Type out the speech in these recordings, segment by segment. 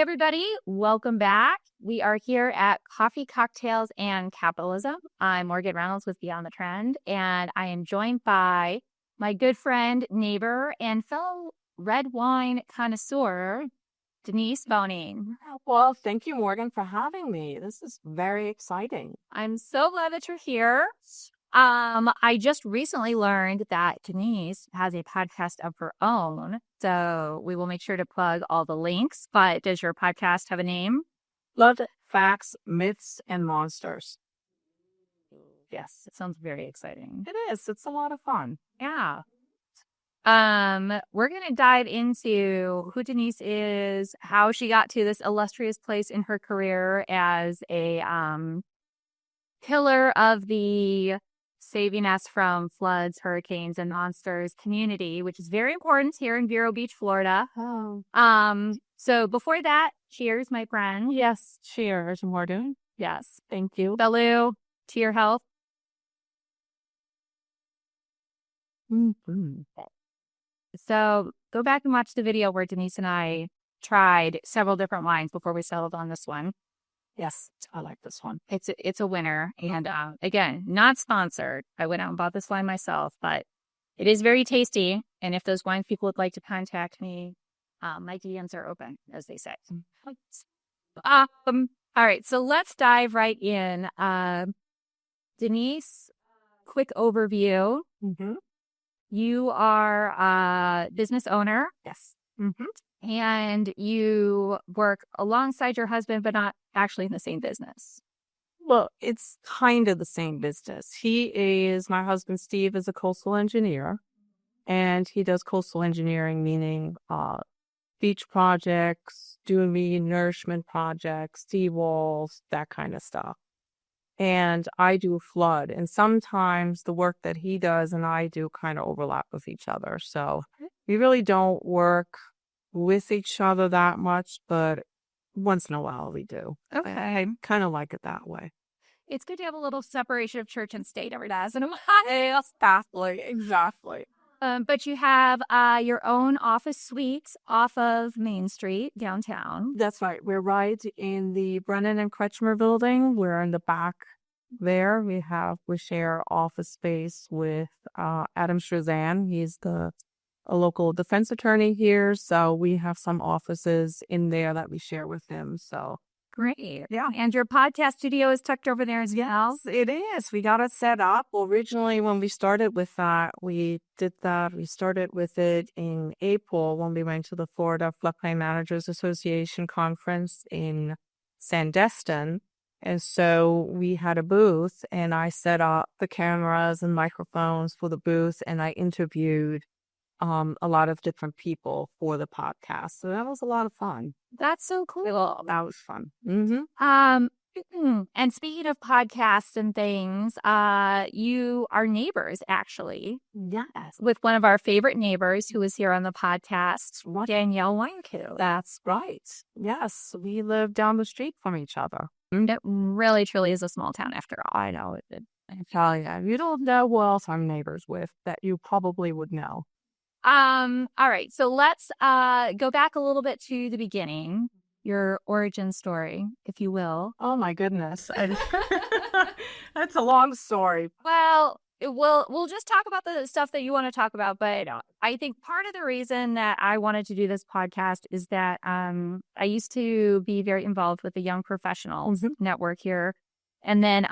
everybody. Welcome back. We are here at Coffee, Cocktails, and Capitalism. I'm Morgan Reynolds with Beyond the Trend, and I am joined by my good friend, neighbor, and fellow red wine connoisseur, Denise Boehning. Well, thank you, Morgan, for having me. This is very exciting. I'm so glad that you're here. I just recently learned that Denise has a podcast of her own, so we will make sure to plug all the links. But does your podcast have a name? Blood, Facts, Myths, and Monsters. Yes, it sounds very exciting. It is. It's a lot of fun. Yeah. We're going to dive into who Denise is, how she got to this illustrious place in her career as a pillar of the saving us from floods, hurricanes, and monsters community, which is very important here in Vero Beach, Florida. Oh. So before that, cheers, my friend. Yes, cheers, Morgan. Yes. Thank you. Salud to your health. Mm-hmm. So go back and watch the video where Denise and I tried several different wines before we settled on this one. Yes, I like this one. It's a winner. And again, not sponsored. I went out and bought this wine myself, but it is very tasty. And if those wine people would like to contact me, my DMs are open, as they say. All right, so let's dive right in. Denise, quick overview. Mm-hmm. You are a business owner. Yes. Mm-hmm. And you work alongside your husband, but not actually in the same business. Well, it's kind of the same business. My husband, Steve, is a coastal engineer, and he does coastal engineering, meaning beach projects, dune nourishment projects, seawalls, that kind of stuff. And I do flood, and sometimes the work that he does and I do kind of overlap with each other. So we really don't work with each other that much, but once in a while we do. Okay. I kind of like it that way. It's good to have a little separation of church and state every once in a while. Exactly. But you have your own office suites off of Main Street downtown. That's right. We're right in the Brennan and Kretschmer building. We're in the back there. We share office space with Adam Shazan. He's a local defense attorney here, so we have some offices in there that we share with him. So great. Yeah. And your podcast studio is tucked over there as well? Yes, it is. We got it set up. Originally, when we started with that, we started with it in April when we went to the Florida Floodplain Managers Association conference in Sandestin. And so we had a booth, and I set up the cameras and microphones for the booth, and I interviewed a lot of different people for the podcast. So that was a lot of fun. That's so cool. That was fun. Mm-hmm. And speaking of podcasts and things, you are neighbors, actually. Yes. With one of our favorite neighbors who was here on the podcast, Danielle Weinku. That's right. Yes. We live down the street from each other. It really, truly is a small town after all. I know it. I tell you, you don't know who else I'm neighbors with that you probably would know. All right. So let's go back a little bit to the beginning, your origin story, if you will. Oh my goodness. That's a long story. Well, we'll just talk about the stuff that you want to talk about, but I think part of the reason that I wanted to do this podcast is that I used to be very involved with the Young Professionals Network here, and then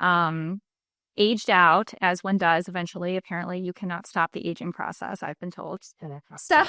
aged out, as one does eventually. Apparently, you cannot stop the aging process, I've been told. So,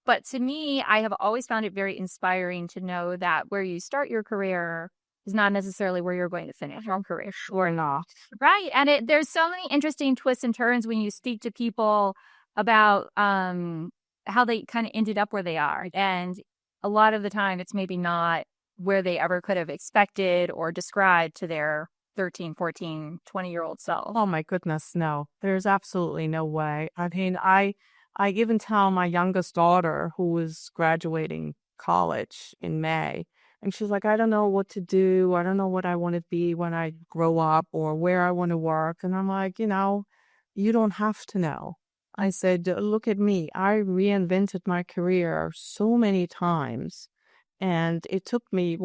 but to me, I have always found it very inspiring to know that where you start your career is not necessarily where you're going to finish your career. Sure not. Right. And there's so many interesting twists and turns when you speak to people about how they kind of ended up where they are. And a lot of the time, it's maybe not where they ever could have expected or described to their 13, 14, 20-year-old self. Oh my goodness, no. There's absolutely no way. I mean, I even tell my youngest daughter, who is graduating college in May, and she's like, I don't know what to do. I don't know what I want to be when I grow up or where I want to work. And I'm like, you don't have to know. I said, look at me. I reinvented my career so many times And it took me,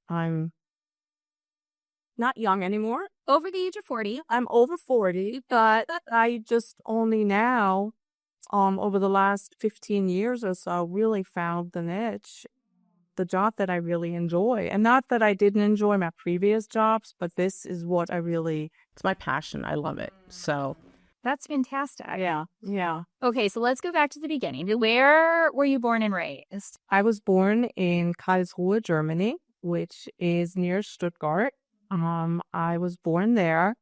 I'm not young anymore. Over the age of 40. I'm over 40, but I just only now, over the last 15 years or so, really found the niche, the job that I really enjoy. And not that I didn't enjoy my previous jobs, but this is what it's my passion. I love it. So, That's fantastic. yeah. Okay, so let's go back to the beginning. Where were you born and raised? I was born in Karlsruhe, Germany, which is near Stuttgart. I was born there.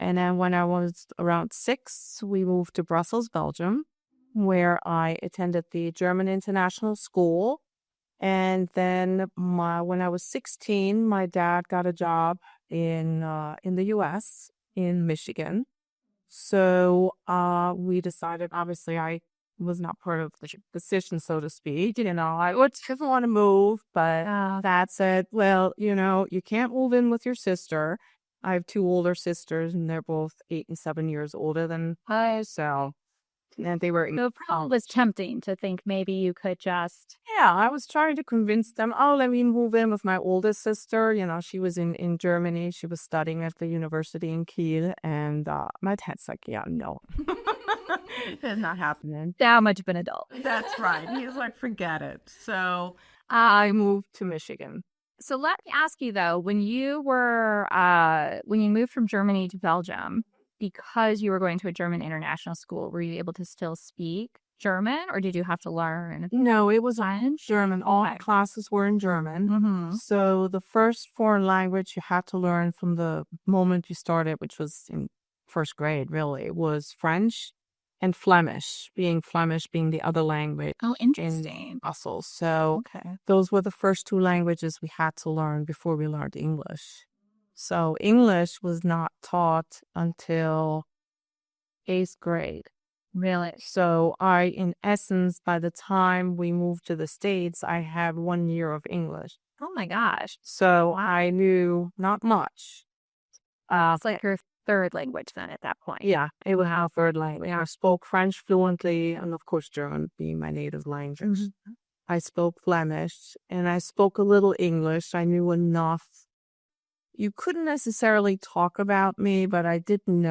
And then when I was around 6, we moved to Brussels, Belgium, where I attended the German International School. And then when I was 16, my dad got a job in the U.S., in Michigan. So we decided, obviously, I was not part of the decision, so to speak. I didn't want to move, but Dad said, well, you can't move in with your sister. I have 2 older sisters, and they're both 8 and 7 years older than I. So, and they were. So it probably was tempting to think maybe you could just. Yeah, I was trying to convince them, let me move in with my oldest sister. She was in Germany. She was studying at the university in Kiel. And my dad's like, yeah, no. It's not happening. That much of an adult. That's right. He's like, forget it. So I moved to Michigan. So let me ask you, though, when you moved from Germany to Belgium, because you were going to a German international school, were you able to still speak German, or did you have to learn? No, it was French. German. All classes were in German. Mm-hmm. So the first foreign language you had to learn from the moment you started, which was in first grade, really, was French and Flemish being the other language. Oh, interesting. In Brussels. So those were the first 2 languages we had to learn before we learned English. So English was not taught until 8th grade. Really? So in essence, by the time we moved to the States, I had 1 year of English. Oh my gosh. So I knew not much. It's like your 3rd language then at that point. Yeah, it was our 3rd language. I spoke French fluently, and of course German being my native language. Mm-hmm. I spoke Flemish, and I spoke a little English. I knew enough. You couldn't necessarily talk about me, but I didn't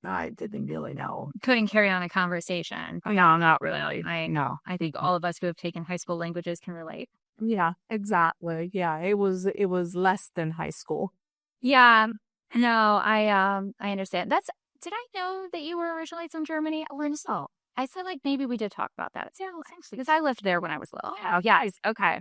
really know. Couldn't carry on a conversation. No, not really. No. I think all of us who have taken high school languages can relate. Yeah, exactly. Yeah, it was less than high school. Yeah. No, I understand. Did I know that you were originally from Germany? I feel like maybe we did talk about that. Yeah, because I lived there when I was little. Oh, yeah. Okay.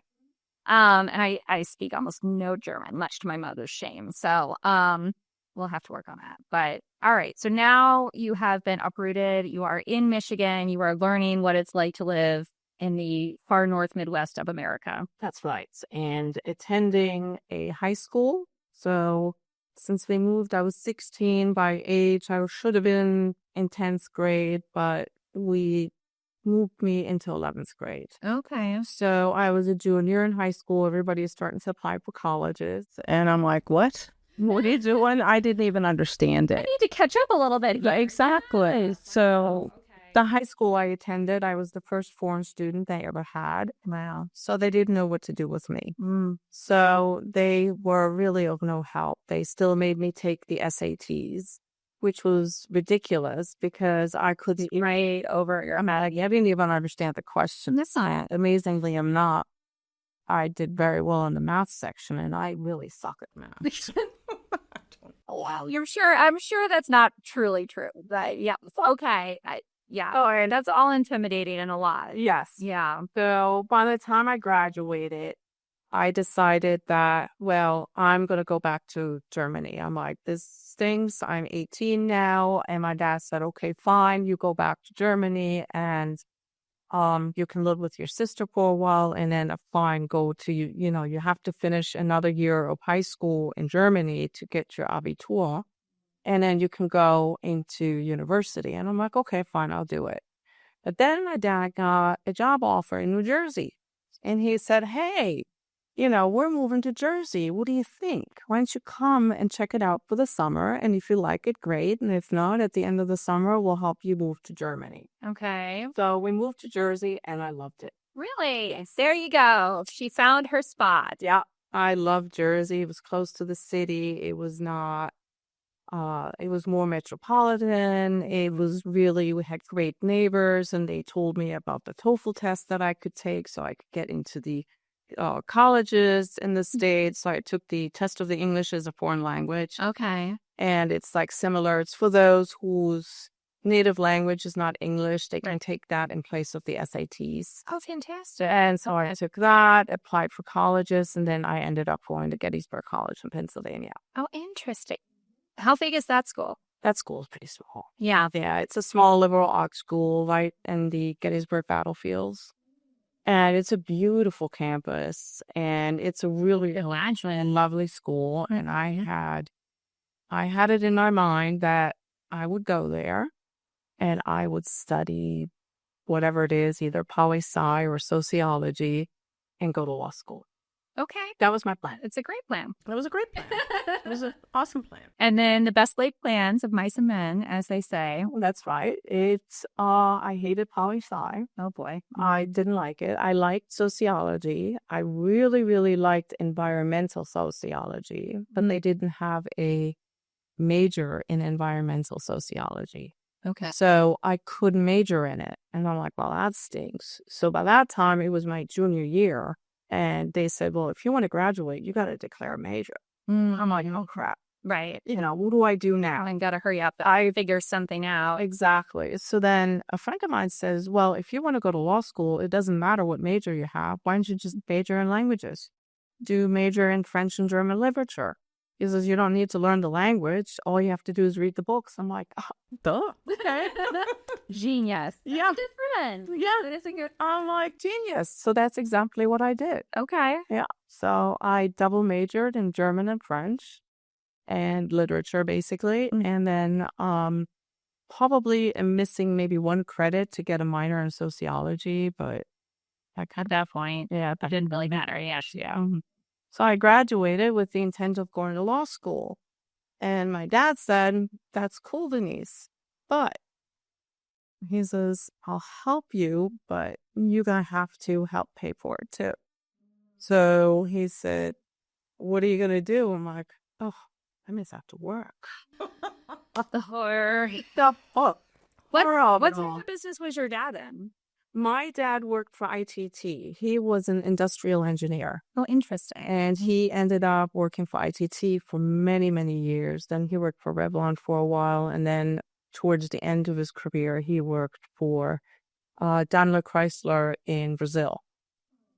And I speak almost no German, much to my mother's shame. So, we'll have to work on that. But all right. So now you have been uprooted. You are in Michigan. You are learning what it's like to live in the far north Midwest of America. That's right. And attending a high school. So since we moved, I was 16 by age. I should have been in 10th grade, but we moved me into 11th grade. Okay. So I was a junior in high school. Everybody is starting to apply for colleges. And I'm like, what? What are you doing? I didn't even understand it. I need to catch up a little bit. Yeah, exactly. So the high school I attended, I was the first foreign student they ever had. Wow. So they didn't know what to do with me. So they were really of no help. They still made me take the SATs, which was ridiculous because I couldn't write over I didn't even understand the question. That's not amazingly, I'm not. I did very well in the math section, and I really suck at math. Wow, I'm sure that's not truly true. But yeah, okay. Yeah. Oh, and that's all intimidating and a lot. Yes. Yeah. So by the time I graduated, I decided that, well, I'm going to go back to Germany. I'm like, this stinks. I'm 18 now. And my dad said, okay, fine. You go back to Germany and you can live with your sister for a while. And then fine, go to, you have to finish another year of high school in Germany to get your Abitur. And then you can go into university. And I'm like, okay, fine, I'll do it. But then my dad got a job offer in New Jersey. And he said, hey, we're moving to Jersey. What do you think? Why don't you come and check it out for the summer? And if you like it, great. And if not, at the end of the summer, we'll help you move to Germany. Okay. So we moved to Jersey and I loved it. Really? Yes. There you go. She found her spot. Yeah. I love Jersey. It was close to the city. It was not, it was more metropolitan. It was really, we had great neighbors, and they told me about the TOEFL test that I could take so I could get into the colleges in the States. So I took the test of the English as a foreign language. Okay. And it's like similar. It's for those whose native language is not English. They can take that in place of the SATs. Oh, fantastic. And so I took that, applied for colleges, and then I ended up going to Gettysburg College in Pennsylvania. Oh, interesting. How big is that school? That school is pretty small. Yeah. Yeah, it's a small liberal arts school right in the Gettysburg battlefields. And it's a beautiful campus, and it's a really lovely school. And I had it in my mind that I would go there and I would study whatever it is, either poli-sci or sociology, and go to law school. Okay. That was my plan. It's a great plan. That was a great plan. It was an awesome plan. And then the best laid plans of mice and men, as they say. Well, that's right. It's, I hated poli-sci. Oh, boy. I didn't like it. I liked sociology. I really, really liked environmental sociology, but they didn't have a major in environmental sociology. Okay. So I couldn't major in it. And I'm like, well, that stinks. So by that time, it was my junior year. And they said, well, if you want to graduate, you got to declare a major. I'm like, oh, crap. Right. You know, what do I do now? I got to hurry up. I figure something out. Exactly. So then a friend of mine says, well, if you want to go to law school, it doesn't matter what major you have. Why don't you just major in languages? Do major in French and German literature. He says, you don't need to learn the language. All you have to do is read the books. I'm like, oh, duh. Okay. Genius. Yeah. Different. Yeah. That is a good. I'm like, genius. So that's exactly what I did. Okay. Yeah. So I double majored in German and French and literature, basically. And then probably am missing maybe one credit to get a minor in sociology. But At that point, yeah, it didn't really matter. Yes. yeah. So I graduated with the intent of going to law school. And my dad said, that's cool, Denise. But he says, I'll help you, but you're going to have to help pay for it too. So he said, what are you going to do? I'm like, oh, I miss have to work. What the horror? What What sort of business was your dad in? My dad worked for ITT. He was an industrial engineer. Oh, interesting. And he ended up working for ITT for many, many years. Then he worked for Revlon for a while. And then towards the end of his career, he worked for Daimler Chrysler in Brazil.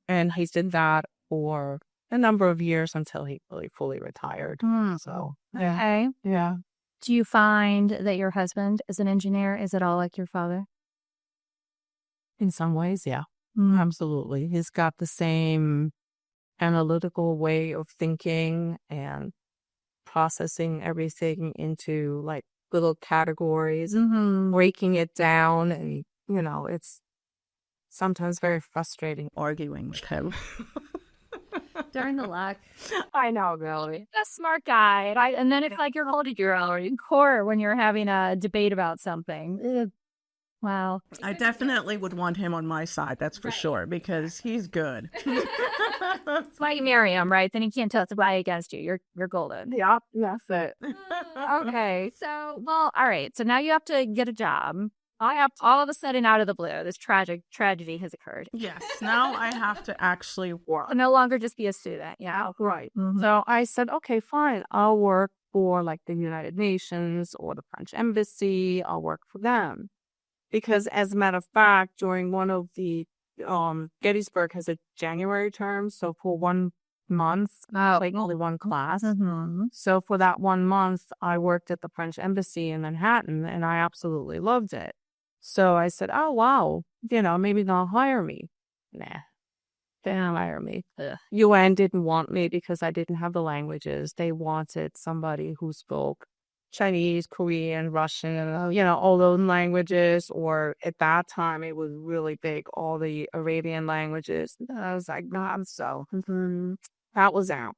And he did that for a number of years until he really fully retired. So, yeah. Okay. Yeah. Do you find that your husband is an engineer? Is it all like your father? In some ways, yeah. Absolutely. He's got the same analytical way of thinking and processing everything into like little categories, breaking it down. And, you know, it's sometimes very frustrating arguing with him. During the luck. I know, Billy. A smart guy. Right? And then it's like you're holding your own in court when you're having a debate about something. Wow. I definitely would want him on my side, that's for sure, because he's good. That's why you marry him, right? Then he can't testify against you. You're golden. Yeah, that's it. Okay. So, well, all right. So now you have to get a job. I have all of a sudden out of the blue, this tragedy has occurred. Yes. Now I have to actually work. I'll no longer just be a student. Yeah. Right. So I said, okay, fine. I'll work for like the United Nations or the French Embassy. I'll work for them. Because as a matter of fact, during one of the, Gettysburg has a January term. So for 1 month, like only one class. So for that 1 month, I worked at the French Embassy in Manhattan and I absolutely loved it. So I said, oh, wow, you know, maybe they'll hire me. Nah, they didn't hire me. UN didn't want me because I didn't have the languages. They wanted somebody who spoke Chinese, Korean, Russian, you know, all those languages. Or at that time, it was really big, all the Arabian languages. I was like, no, that was out.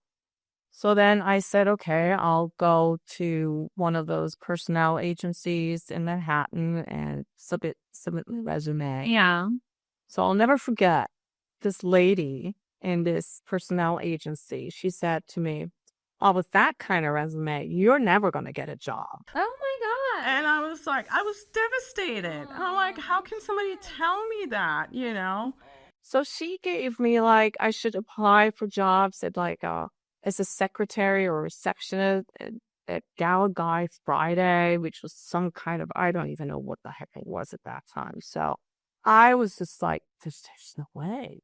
So then I said, okay, I'll go to one of those personnel agencies in Manhattan and submit my resume. Yeah. So I'll never forget. this lady in this personnel agency, she said to me, "Oh, with that kind of resume, you're never going to get a job." Oh my God. And I was like, I was devastated. And I'm like, how can somebody tell me that, you know? So she gave me like, I should apply for jobs at like as a secretary or receptionist at Gala Guy Friday, which was some kind of, I don't even know what the heck it was at that time. So I was just like, there's no way.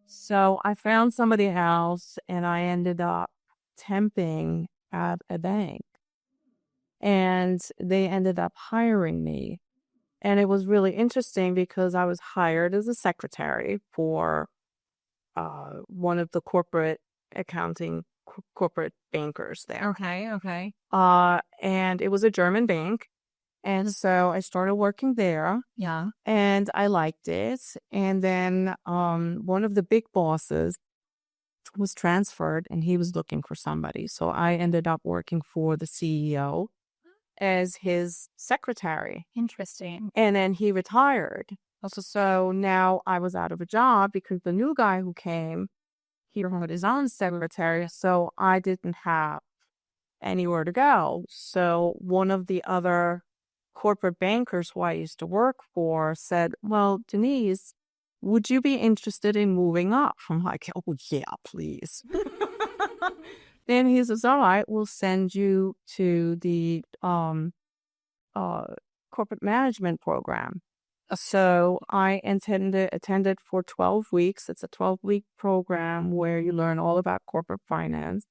So I found somebody else and I ended up temping at a bank and they ended up hiring me. And it was really interesting because I was hired as a secretary for one of the corporate accounting, corporate bankers there. Okay. And it was a German bank. And so I started working there Yeah. and I liked it. And then one of the big bosses was transferred and he was looking for somebody. So I ended up working for the CEO as his secretary. Interesting. And then he retired. So now I was out of a job because the new guy who came, he had his own secretary. So I didn't have anywhere to go. So one of the other corporate bankers who I used to work for said, "Well, Denise, would you be interested in moving up?" I'm like, "Oh, yeah, please." Then he says, "All right, we'll send you to the corporate management program." So I attended for 12 weeks. It's a 12-week program where you learn all about corporate finance.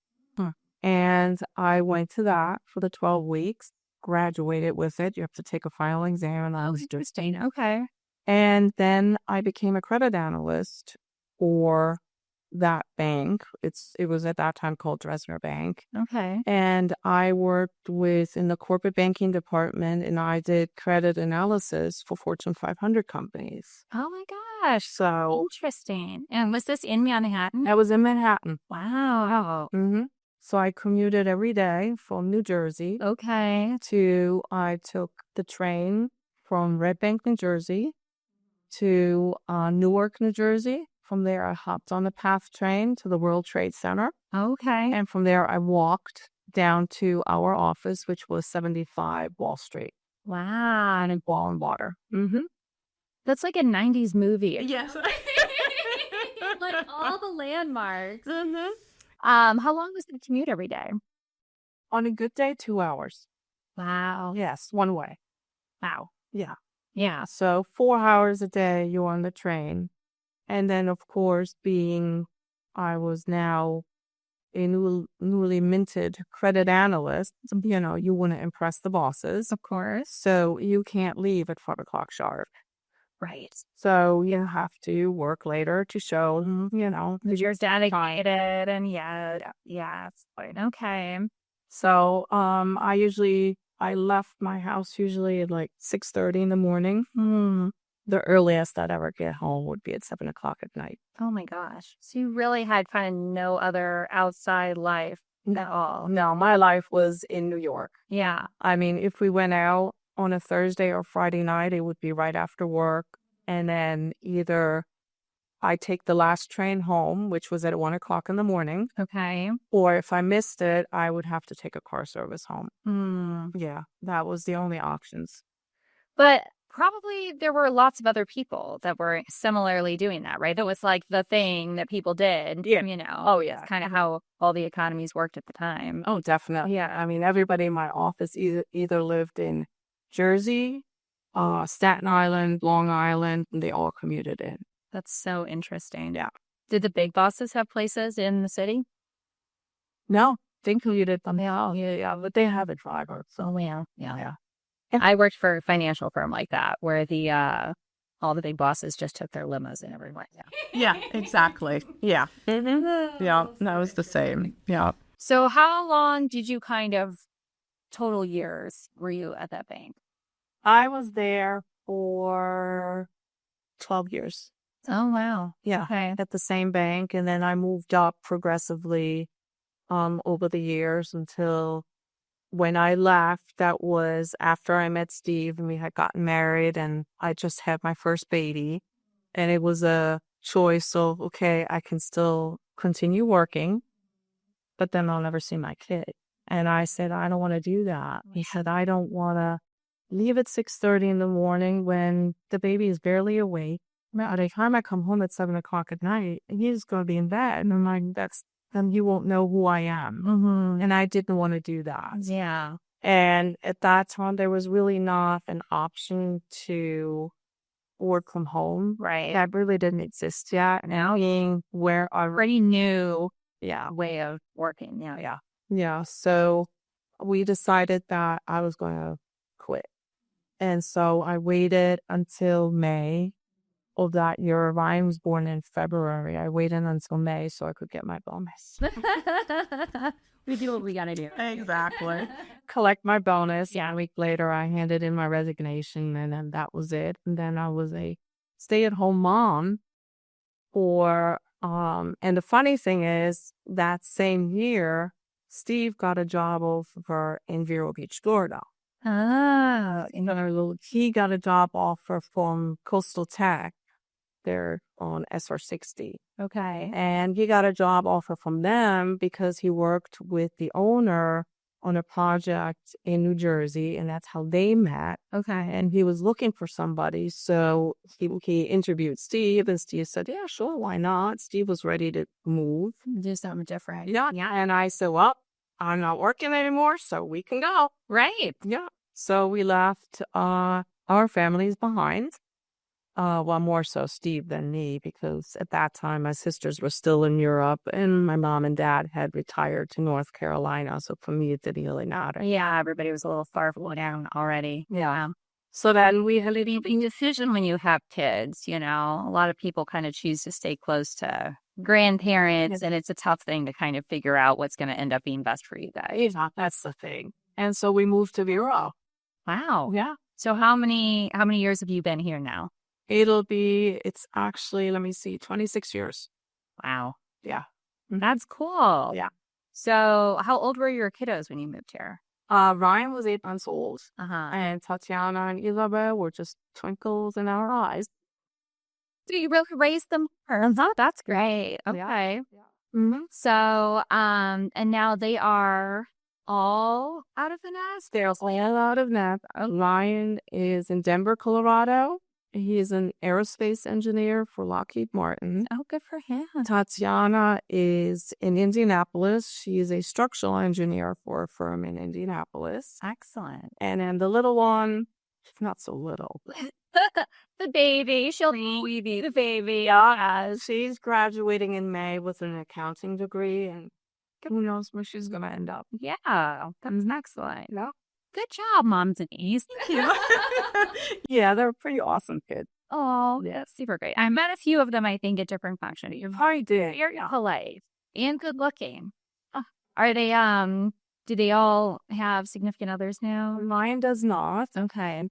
And I went to that for the 12 weeks, graduated with it. You have to take a final exam and I was Interesting. Okay. and then I became a credit analyst for that bank. It was at that time called Dresdner Bank. Okay. And I worked in the corporate banking department and I did credit analysis for Fortune 500 companies. Oh my gosh. So Interesting. And was this in Manhattan? I was in Manhattan. Wow. So I commuted every day from New Jersey Okay. I took the train from Red Bank, New Jersey to Newark, New Jersey. From there, I hopped on the PATH train to the World Trade Center. Okay. And from there, I walked down to our office, which was 75 Wall Street. Wow. And in Wall and Water. That's like a 90s movie. Yes. Like all the landmarks. How long was the commute every day? On a good day, 2 hours. Wow. Yes, one way. Wow. Yeah. Yeah. So 4 hours a day, you're on the train. And then, of course, I was now a newly minted credit analyst, you want to impress the bosses. Of course. So you can't leave at 5 o'clock sharp. Right. So you have to work later to show them, Because you're dedicated and yeah. It's fine. Okay. So I left my house usually at like 6:30 in the morning. The earliest I'd ever get home would be at 7 o'clock at night. Oh my gosh. So you really had kind of no other outside life at all. No, my life was in New York. Yeah. I mean, if we went out on a Thursday or Friday night, it would be right after work. And then either I take the last train home, which was at 1 o'clock in the morning. Okay. Or if I missed it, I would have to take a car service home. Yeah, that was the only options. But probably there were lots of other people that were similarly doing that, right? That was like the thing that people did. Yeah. Oh, yeah. It's kind of how all the economies worked at the time. Oh, definitely. Yeah. I mean, everybody in my office either lived in Jersey, Staten Island, Long Island, and they all commuted in. That's so interesting. Yeah. Did the big bosses have places in the city? No, they commuted them. Yeah, but they have a driver. So Yeah. I worked for a financial firm like that, where all the big bosses just took their limos and everyone. Yeah, exactly. Yeah. Yeah, that was the same. Yeah. So how long did you total years were you at that bank? I was there for 12 years. Oh, wow. Yeah. Okay. At the same bank. And then I moved up progressively over the years until when I left, that was after I met Steve and we had gotten married and I just had my first baby. And it was a choice of, okay, I can still continue working, but then I'll never see my kid. And I said, I don't want to do that. He said, I don't want to leave at 6:30 in the morning when the baby is barely awake. By the time I come home at 7 o'clock at night, he's going to be in bed. And I'm like, then you won't know who I am. Mm-hmm. And I didn't want to do that. Yeah. And at that time, there was really not an option to work from home. Right. That really didn't exist yet. Now, being where I Pretty new yeah. way of working. Yeah. Yeah. Yeah. So we decided that I was going to quit. And so I waited until May of that year. Ryan was born in February. I waited until May so I could get my bonus. We do what we got to do. Exactly. Collect my bonus. Yeah. A week later, I handed in my resignation, and then that was it. And then I was a stay-at-home mom for, and the funny thing is that same year, Steve got a job offer in Vero Beach, Florida. Oh, He got a job offer from Coastal Tech. They're on SR60. okay. And he got a job offer from them because he worked with the owner on a project in New Jersey, and that's how they met. Okay. And he was looking for somebody, so he interviewed Steve, and Steve said, yeah, sure, why not? Steve was ready to move. Do something different. Yeah. And I said, well, I'm not working anymore, so we can go. Right. Yeah. So we left our families behind. Well, more so Steve than me, because at that time my sisters were still in Europe and my mom and dad had retired to North Carolina. So for me, it didn't really matter. Yeah, everybody was a little far down already. Yeah. So then we had Big decision when you have kids, you know. A lot of people kind of choose to stay close to grandparents, and it's a tough thing to kind of figure out what's going to end up being best for you guys. That's the thing. And so we moved to Vero. Wow. Yeah. So how many years have you been here now? It's actually, let me see, 26 years. Wow. Yeah. That's cool. Yeah. So how old were your kiddos when you moved here? Ryan was 8 months old, Uh-huh. and Tatiana and Isabel were just twinkles in our eyes. So you really raised them? That's great. Okay. Yeah. Mm-hmm. So, and now they are all out of the nest? They're all out of nest. Ryan is in Denver, Colorado. He's an aerospace engineer for Lockheed Martin. Oh, good for him. Tatiana is in Indianapolis. She is a structural engineer for a firm in Indianapolis. Excellent. And then the little one, she's not so little. The baby. She'll be the baby. Yeah, she's graduating in May with an accounting degree, and who knows where she's going to end up. Yeah, that's excellent. Yeah. Good job, Mom Denise. Yeah, they're pretty awesome kids. Oh, yeah, super great. I met a few of them, I think, at different functions. You probably did. Very polite and good looking. Are they, do they all have significant others now? Mine does not. Okay.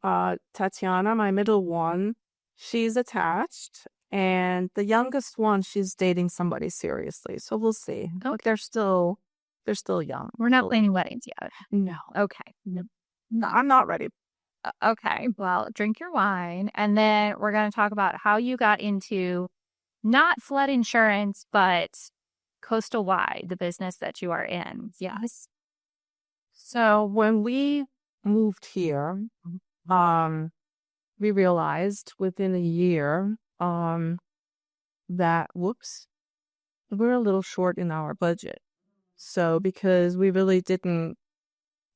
Tatiana, my middle one, she's attached. And the youngest one, she's dating somebody seriously. So we'll see. Okay. But they're still young. We're not planning weddings yet. No. Okay. No, I'm not ready. Okay. Well, drink your wine. And then we're going to talk about how you got into not flood insurance, but CoastalWide, the business that you are in. Yes. So when we moved here, we realized within a year that, we're a little short in our budget. So because we really didn't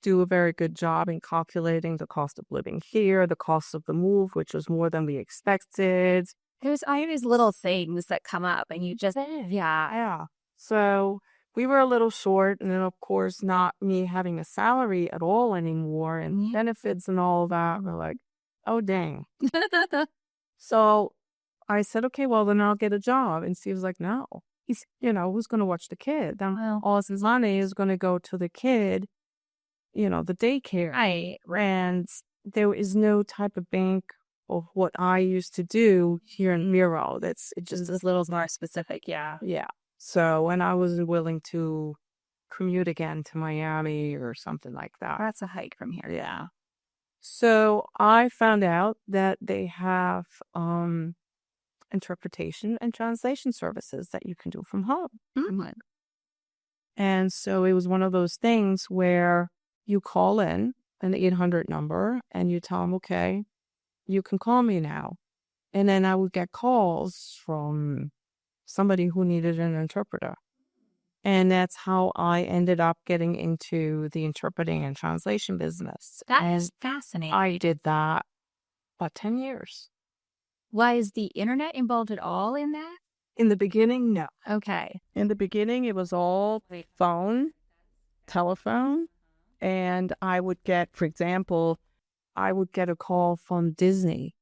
do a very good job in calculating the cost of living here, the cost of the move, which was more than we expected. There's always little things that come up and you just, Yeah. So we were a little short, and then of course not me having a salary at all anymore, and benefits and all that. We're like, oh dang. So I said, okay, well then I'll get a job. And Steve was like, no. He's, who's going to watch the kid? Then all his money is going to go to the kid, the daycare. Right. And there is no type of bank of what I used to do here in Miro. It just a little more specific. Yeah. Yeah. So when I wasn't willing to commute again to Miami or something like that. That's a hike from here. Yeah. So I found out that they have interpretation and translation services that you can do from home. Mm-hmm. And so it was one of those things where you call in an 800 number and you tell them, okay, you can call me now. And then I would get calls from somebody who needed an interpreter. And that's how I ended up getting into the interpreting and translation business. That's fascinating. I did that about 10 years. Was the internet involved at all in that? In the beginning, no. Okay. In the beginning, it was all phone, telephone, and I would get, for example, I would get a call from Disney.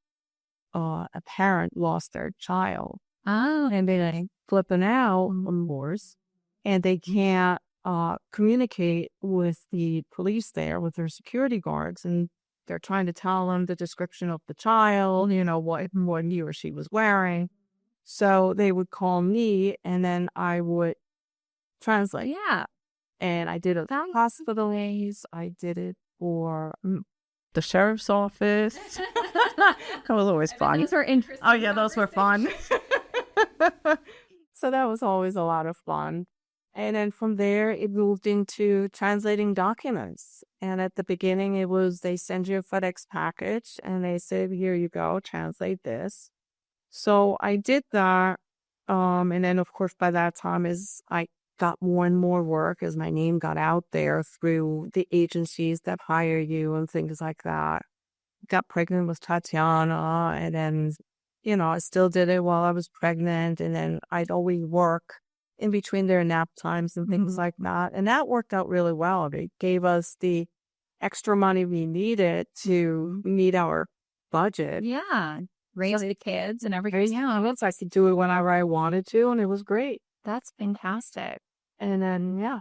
A parent lost their child. Oh. And they're flipping out, of course, and they can't communicate with the police there, with their security guards, and they're trying to tell them the description of the child, what he or she was wearing. So they would call me, and then I would translate. Yeah. And I did it for hospitals. I did it for the sheriff's office. That was always fun. Those were interesting. Oh, yeah, those were fun. So that was always a lot of fun. And then from there, it moved into translating documents. And at the beginning, it was they send you a FedEx package and they said, here you go, translate this. So I did that. And then, of course, by that time, as I got more and more work, as my name got out there through the agencies that hire you and things like that. Got pregnant with Tatiana, and then, I still did it while I was pregnant. And then I'd always work in between their nap times and things like that. And that worked out really well. It gave us the extra money we needed to meet our budget. Yeah. Raise the kids and everything. Yeah, I could do it whenever I wanted to, and it was great. That's fantastic. And then, yeah.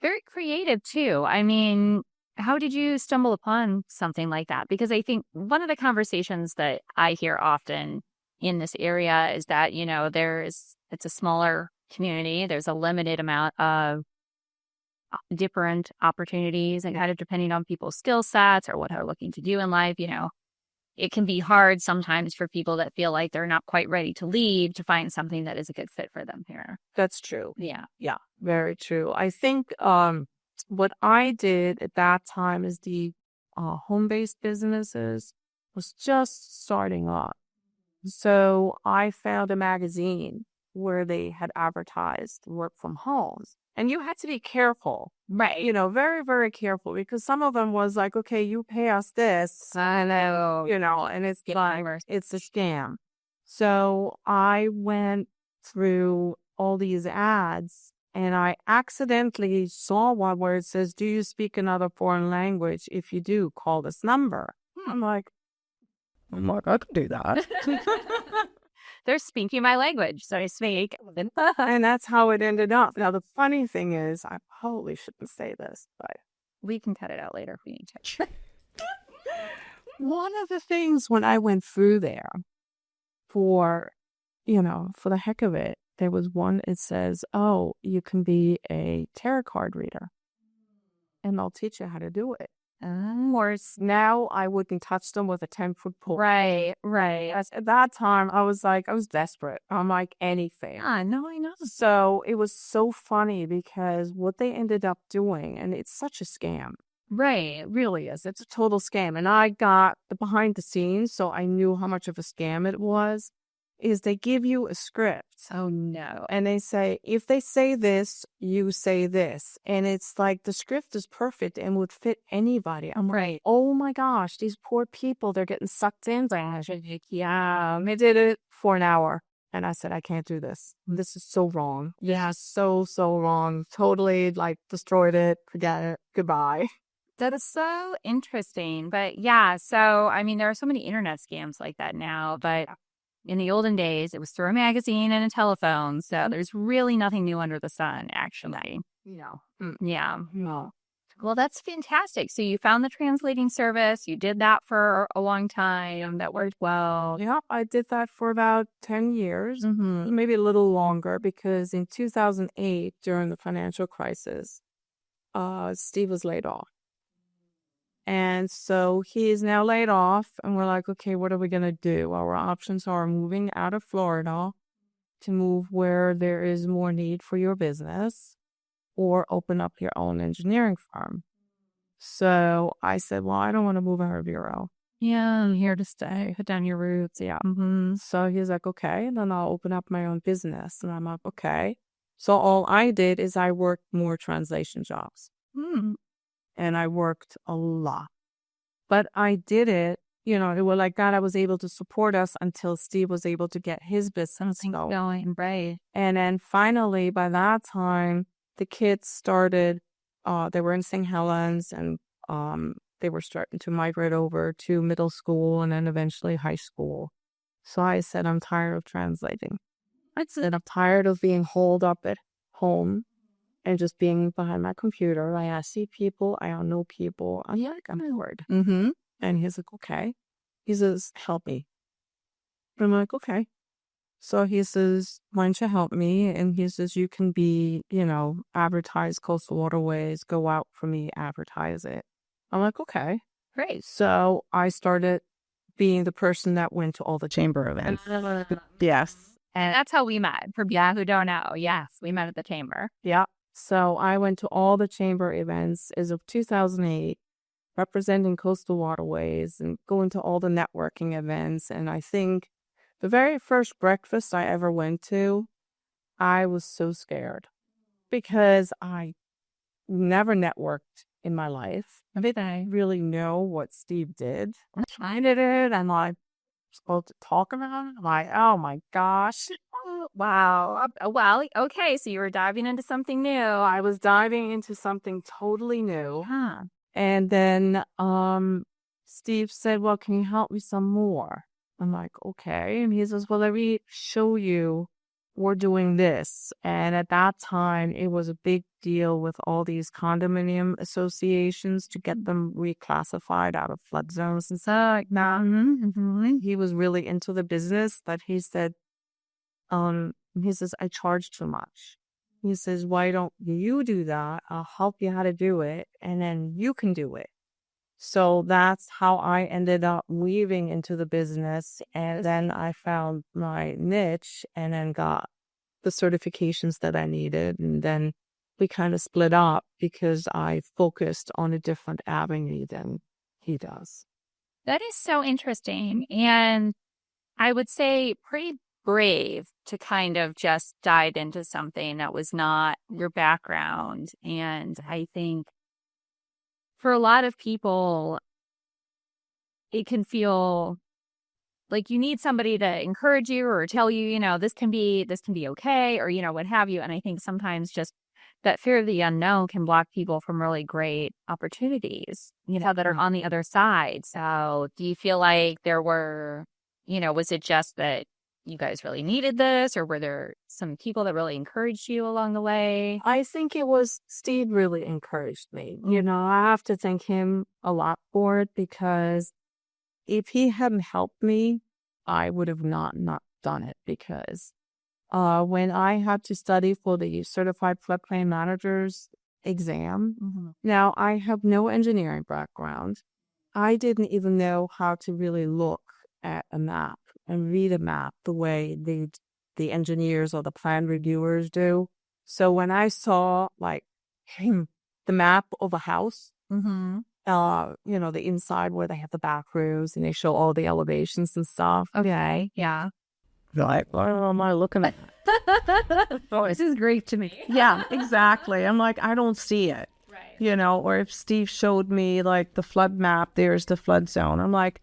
Very creative, too. I mean, how did you stumble upon something like that? Because I think one of the conversations that I hear often in this area is that, it's a smaller community. There's a limited amount of different opportunities, and kind of depending on people's skill sets or what they're looking to do in life, it can be hard sometimes for people that feel like they're not quite ready to leave to find something that is a good fit for them here. That's true. Yeah. Yeah, very true. I think what I did at that time is the home-based businesses was just starting up. So I found a magazine where they had advertised work from home. And you had to be careful, Right. Very, very careful, because some of them was like, okay, you pay us this, I know. and it's like, it's a scam. So I went through all these ads and I accidentally saw one where it says, do you speak another foreign language? If you do, call this number. I'm like, I can do that. They're speaking my language, so I speak. And that's how it ended up. Now, the funny thing is, I probably shouldn't say this, but We can cut it out later if we need to. one of the things when I went through there for the heck of it, there was one, it says, oh, you can be a tarot card reader and they'll teach you how to do it. Now I wouldn't touch them with a 10-foot pole. Right. At that time, I was desperate. I'm like, anything. I know. So it was so funny because what they ended up doing, and it's such a scam. Right. It really is. It's a total scam. And I got the behind the scenes, so I knew how much of a scam it was, is they give you a script. Oh, no. And they say, if they say this, you say this. And it's like the script is perfect and would fit anybody. I'm Right. like, oh my gosh, these poor people, they're getting sucked in. Yeah, I did it for an hour. And I said, I can't do this. This is so wrong. Yeah, so wrong. Totally destroyed it. Forget it. Goodbye. That is so interesting. But yeah, so I mean, there are so many internet scams like that now, but in the olden days, it was through a magazine and a telephone. So there's really nothing new under the sun, actually. No. Yeah. No. Well, that's fantastic. So you found the translating service. You did that for a long time. That worked well. Yeah, I did that for about 10 years, Mm-hmm. maybe a little longer, because in 2008, during the financial crisis, Steve was laid off. And so he is now laid off, and we're like, okay, what are we going to do? Our options are moving out of Florida to move where there is more need for your business, or open up your own engineering firm. So I said, well, I don't want to move out of Vero. Yeah, I'm here to stay. Put down your roots. Yeah. So he's like, okay, then I'll open up my own business. And I'm like, okay. So all I did is I worked more translation jobs. And I worked a lot. But I did it, it was like that. I was able to support us until Steve was able to get his business going. Right. And then finally, by that time, the kids started, they were in St. Helens, and they were starting to migrate over to middle school and then eventually high school. So I said, I'm tired of translating. I said, I'm tired of being holed up at home and just being behind my computer. I see people, I don't know people. I'm like, I'm bored. And he's like, okay. He says, help me. I'm like, okay. So he says, why don't you help me? And he says, you can be, advertise Coastal Waterways, go out for me, advertise it. I'm like, okay. Great. So I started being the person that went to all the chamber events. Yes. And that's how we met. For people who don't know, yes, we met at the chamber. Yeah. So I went to all the chamber events as of 2008, representing Coastal Waterways and going to all the networking events. And I think the very first breakfast I ever went to, I was so scared because I never networked in my life. I didn't really know what Steve did. I did it, and I was supposed to talk about it. I'm like, oh my gosh. Wow. Well, okay, so you were diving into something new. I was diving into something totally new. Huh. And then Steve said, well, can you help me some more? I'm like, okay. And he says, well, let me show you we're doing this. And at that time, it was a big deal with all these condominium associations to get them reclassified out of flood zones and stuff like that. He was really into the business, but he said, I charge too much. He says, why don't you do that? I'll help you how to do it, and then you can do it. So that's how I ended up weaving into the business. And then I found my niche and then got the certifications that I needed. And then we kind of split up because I focused on a different avenue than he does. That is so interesting. And I would say pretty brave to kind of just dive into something that was not your background. And I think for a lot of people, it can feel like you need somebody to encourage you or tell you, this can be okay, or, what have you. And I think sometimes just that fear of the unknown can block people from really great opportunities, that are on the other side. So do you feel like there were, was it just that you guys really needed this, or were there some people that really encouraged you along the way? I think it was Steve really encouraged me. I have to thank him a lot for it, because if he hadn't helped me, I would have not done it. Because when I had to study for the Certified Floodplain Manager's exam, now I have no engineering background. I didn't even know how to really look at a map and read a map the way the engineers or the plan reviewers do. So when I saw the map of a house, the inside where they have the back rows and they show all the elevations and stuff. Okay. Yeah. Like, what am I looking at? Oh, this is great to me. Yeah, exactly. I'm like, I don't see it. Right. Or if Steve showed me the flood map, there's the flood zone. I'm like,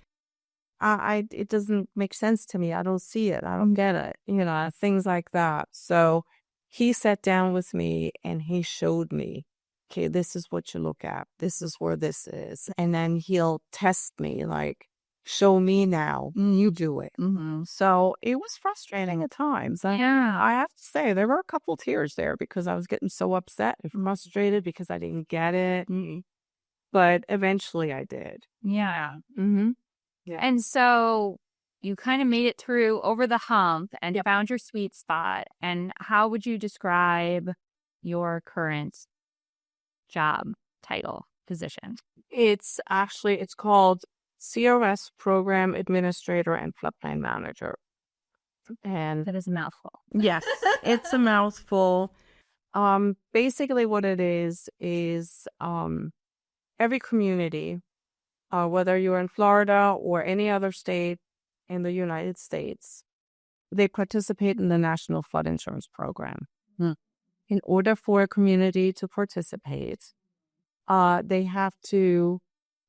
it doesn't make sense to me. I don't see it. I don't get it. Things like that. So he sat down with me and he showed me, okay, this is what you look at. This is where this is. And then he'll test me, show me now. You do it. So it was frustrating at times. Yeah. I have to say, there were a couple tears there because I was getting so upset and frustrated because I didn't get it. But eventually I did. Yeah. Yeah. And so you kind of made it through over the hump and found your sweet spot. And how would you describe your current job title? position? It's called CRS Program Administrator and Floodplain Manager. And That is a mouthful. Yes, it's a mouthful. basically what it is every community, whether you're in Florida or any other state in the United States, they participate in the National Flood Insurance Program. In order for a community to participate, they have to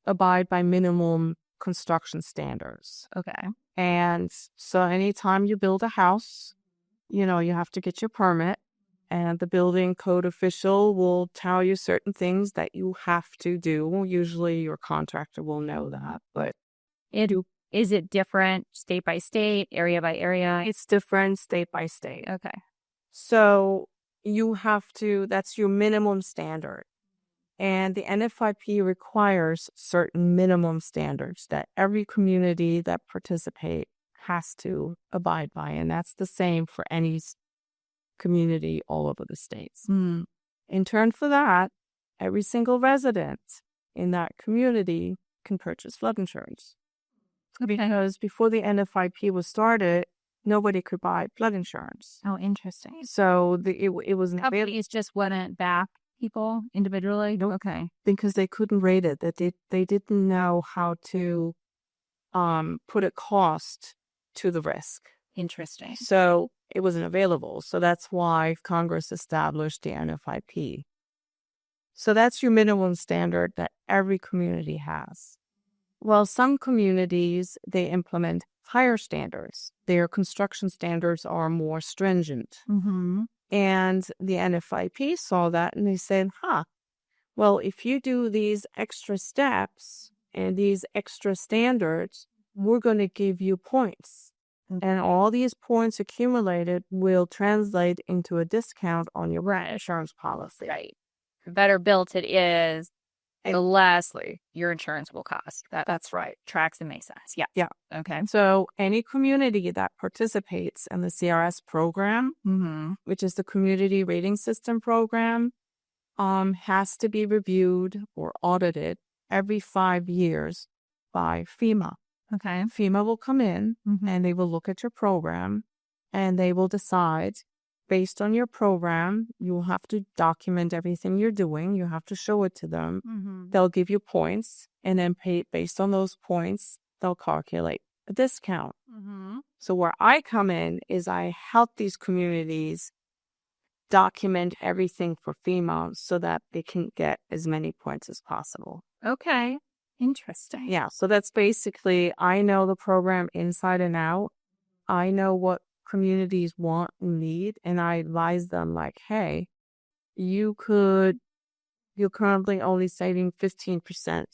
abide by minimum construction standards. Okay. And so anytime you build a house, you have to get your permit, and the building code official will tell you certain things that you have to do. Usually your contractor will know that, but is it different state by state, area by area? it's different state by state. Okay. So that's your minimum standard. And the NFIP requires certain minimum standards that every community that participate has to abide by. And that's the same for any community all over the states. In turn for that, every single resident in that community can purchase flood insurance. Because before the NFIP was started, nobody could buy flood insurance. Oh, interesting. So it was Companies just wouldn't back people individually? Nope. Okay. Because they couldn't rate it. That they didn't know how to put a cost to the risk. Interesting. So it wasn't available. So that's why Congress established the NFIP. So that's your minimum standard that every community has. Well, some communities, they implement higher standards. Their construction standards are more stringent. And the NFIP saw that and they said, well, if you do these extra steps and these extra standards, we're going to give you points. And all these points accumulated will translate into a discount on your insurance policy. Right. The better built it is, the less your insurance will cost. That's right. Tracks and makes sense. Yeah. Yeah. Okay. So any community that participates in the CRS program, which is the Community Rating System program, has to be reviewed or audited every 5 years by FEMA. Okay. FEMA will come in and they will look at your program and they will decide based on your program. You'll have to document everything you're doing. You have to show it to them. They'll give you points and then based on those points, they'll calculate a discount. So where I come in is I help these communities document everything for FEMA so that they can get as many points as possible. Okay. Interesting. Yeah, so that's basically, I know the program inside and out. I know what communities want and need, and I advise them like, hey, you're currently only saving 15%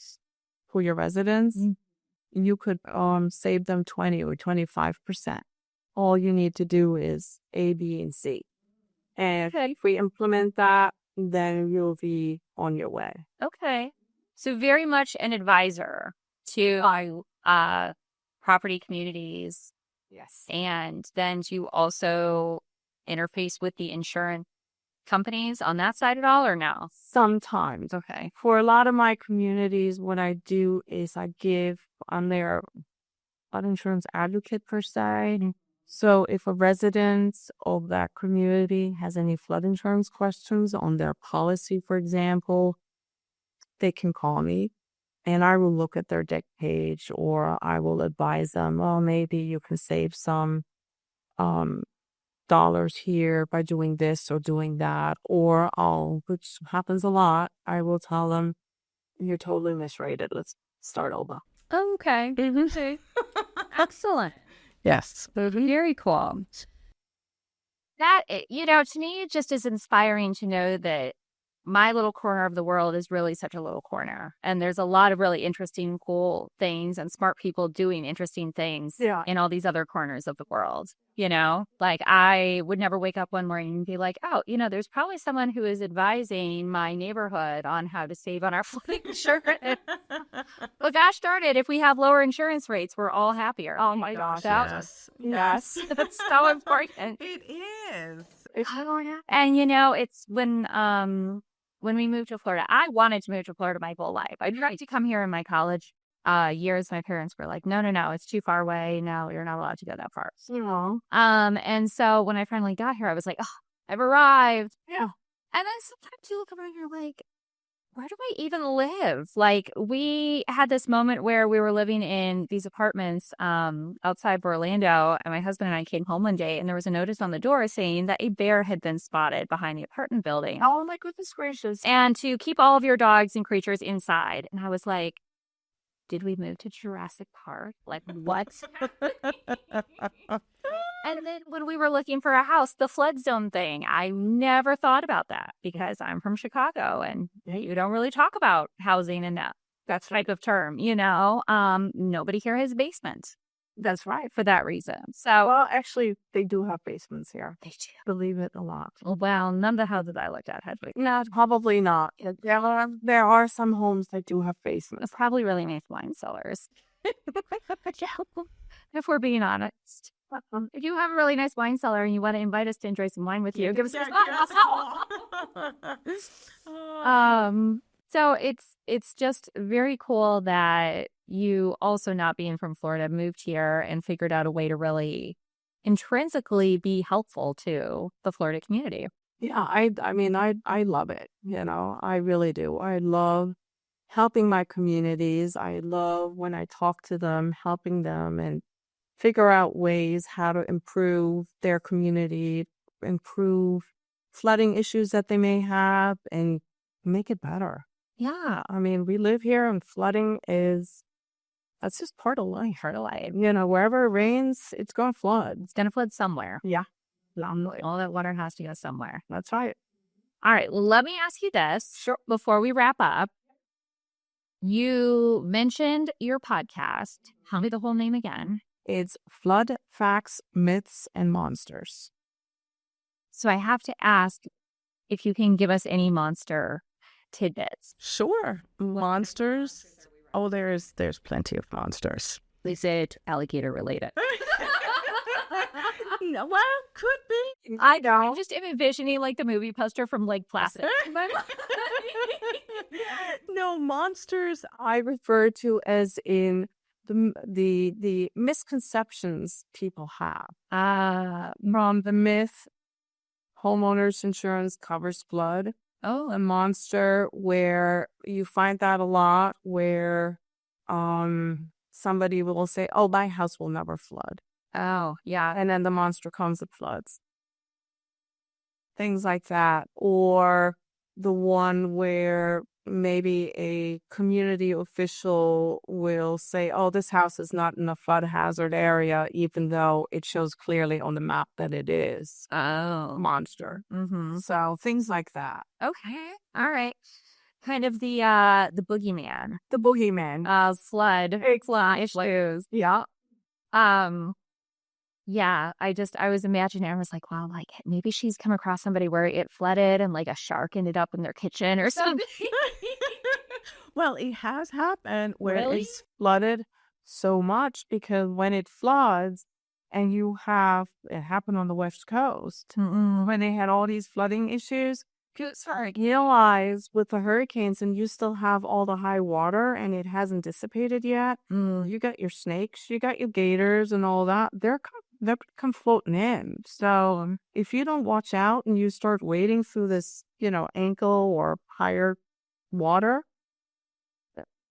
for your residents. You could save them 20 or 25%. All you need to do is A, B, and C. And if we implement that, then you'll be on your way. Okay. So very much an advisor to property communities. Yes. And then do you also interface with the insurance companies on that side at all, or no? Sometimes. Okay. For a lot of my communities, what I do is I'm their flood insurance advocate per se. So if a resident of that community has any flood insurance questions on their policy, for example, they can call me and I will look at their deck page, or I will advise them, well, maybe you can save some dollars here by doing this or doing that. Or which happens a lot, I will tell them, you're totally misrated. Let's start over. Okay. Excellent. Yes. Very cool. That, to me, it just is inspiring to know that my little corner of the world is really such a little corner. And there's a lot of really interesting, cool things and smart people doing interesting things in all these other corners of the world. Like I would never wake up one morning and be like, oh, there's probably someone who is advising my neighborhood on how to save on our flood insurance. Well, gosh darn it, if we have lower insurance rates, we're all happier. Oh my gosh. Yes. That's so important. It is. And it's when when we moved to Florida, I wanted to move to Florida my whole life. I tried to come here in my college years. My parents were like, no, it's too far away. No, you're not allowed to go that far. And so when I finally got here, I was like, oh, I've arrived. Yeah. And then sometimes you look around, you're like, where do I even live? Like, we had this moment where we were living in these apartments outside of Orlando, and my husband and I came home one day, and there was a notice on the door saying that a bear had been spotted behind the apartment building. Oh, my goodness gracious. And to keep all of your dogs and creatures inside. And I was like, did we move to Jurassic Park? Like, what? And then when we were looking for a house, the flood zone thing, I never thought about that because I'm from Chicago and you don't really talk about housing in that type of term, you know? Nobody here has a basement. That's right. For that reason. So, well, actually, they do have basements here. They do. Believe it or not. Well, none of the houses I looked at had basements. No, probably not. There are some homes that do have basements. It's probably really nice wine cellars. If we're being honest. If you have a really nice wine cellar and you want to invite us to enjoy some wine with you, give us So it's just very cool that you also, not being from Florida, moved here and figured out a way to really intrinsically be helpful to the Florida community. Yeah, I mean, I love it. You know, I really do. I love helping my communities. I love when I talk to them, helping them and figure out ways how to improve their community, improve flooding issues that they may have, and make it better. Yeah. I mean, we live here and flooding that's just part of life. Part of life. You know, wherever it rains, it's going to flood. It's going to flood somewhere. Yeah. All that water has to go somewhere. That's right. All right. Let me ask you this. Sure. Before we wrap up, you mentioned your podcast. Tell me the whole name again. It's Flood, Facts, Myths, and Monsters. So I have to ask if you can give us any monster tidbits. Sure. Monsters. Oh, there's plenty of monsters. Is it alligator related? No, well, could be. I don't. I'm just envisioning like the movie poster from Lake Placid. No, monsters I refer to as in the misconceptions people have. From the myth, homeowners insurance covers flood. Oh, a monster where you find that a lot, where somebody will say, "Oh, my house will never flood." Oh, yeah. And then the monster comes and floods. Things like that. Or the one where maybe a community official will say, "Oh, this house is not in a flood hazard area," even though it shows clearly on the map that it is. Oh. Monster. Mm-hmm. So things like that. Okay. All right. Kind of the boogeyman. The boogeyman. Flood issues. Yeah. Yeah, I was imagining, I was like, wow, like maybe she's come across somebody where it flooded and like a shark ended up in their kitchen or something. Well, it has happened where it's flooded so much, because when it floods, and it happened on the West Coast, when they had all these flooding issues, realize with the hurricanes and you still have all the high water and it hasn't dissipated yet, you got your snakes, you got your gators and all that, they're come floating in. So if you don't watch out and you start wading through this, ankle or higher water,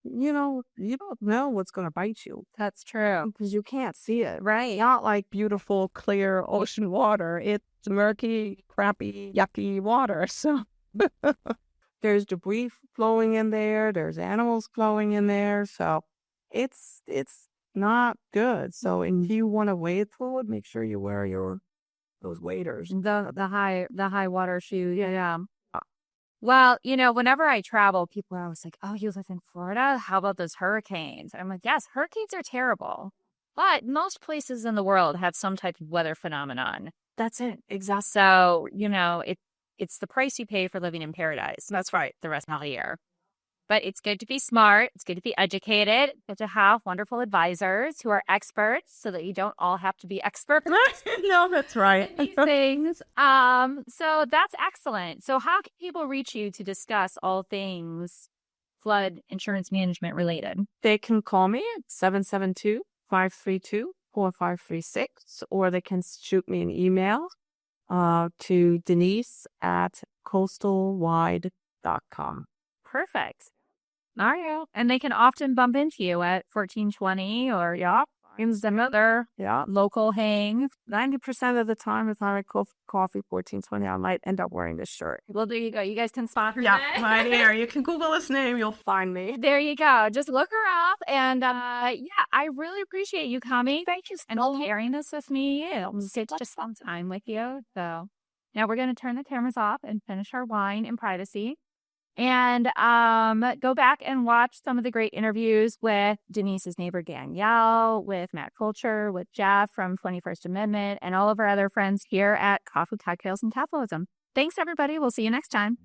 you don't know what's going to bite you. That's true. Because you can't see it. Right. Not like beautiful, clear ocean water. It's murky, crappy, yucky water. So there's debris flowing in there. There's animals flowing in there. So it's not good. So if you want to wade through it, make sure you wear those waders. The high water shoes. Yeah. Well, whenever I travel, people are always like, "Oh, you live in Florida? How about those hurricanes?" I'm like, yes, hurricanes are terrible. But most places in the world have some type of weather phenomenon. That's it. Exactly. So, it's the price you pay for living in paradise. That's right. The rest of the year. But it's good to be smart. It's good to be educated. It's good to have wonderful advisors who are experts so that you don't all have to be experts. No, that's right. These things. So that's excellent. So how can people reach you to discuss all things flood insurance management related? They can call me at 772-532-4536, or they can shoot me an email to denise@coastalwide.com. Perfect. Mario. And they can often bump into you at 1420 or in some other local hang. 90% of the time, if I coffee 1420, I might end up wearing this shirt. Well, there you go. You guys can sponsor Yeah, right here. You can Google his name. You'll find me. There you go. Just look her up. And I really appreciate you coming. Thank you. And sharing this with me. It's just fun time with you. So now we're going to turn the cameras off and finish our wine in privacy. And go back and watch some of the great interviews with Denise's neighbor Danielle, with Matt Fulcher, with Jeff from 21st Amendment, and all of our other friends here at Coffee, Cocktails, and Capitalism. Thanks, everybody. We'll see you next time.